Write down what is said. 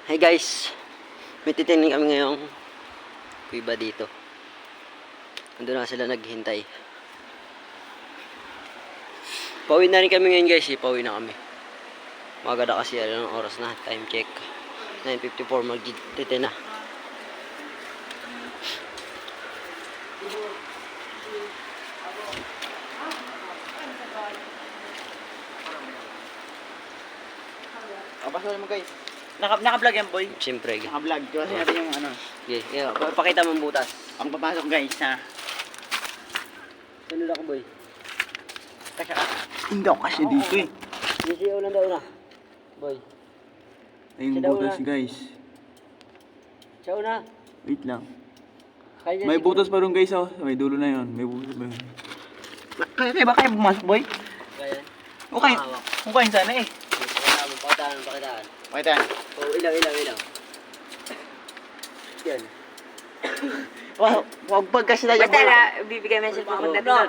Hey guys, may titingin kami ngayong kuiba dito. Ando na sila naghihintay. Pauwi na rin kami ngayon guys, pauwi na kami. Maga na kasi ng oras na, time check. 9:54 magtite na. Kapasal mo guys. Naka-vlog yan boy. Siyempre. Naka-vlog. Kasi natin yung ano. Okay, yeah, pakita mo ang butas. Ang papasok guys ha. Sunod ako boy. Kasi hindi ako kasi dito eh. Sisiyaw lang daw na. Boy. Ayun Siya daw butas na. guys. Ciao na. Wait lang. Kaya May butas pa rin guys oh. May dulo na yun. May butas pa yun. Kaya ba kaya pumasok boy? Kaya. Okay. Hawak. Okay sana eh. Pakitaan. Pakitaan. Oh, ilaw. Yan. Wow. Wag pag kasi tayo. Basta na, bibigay mo yung cellphone ko natin.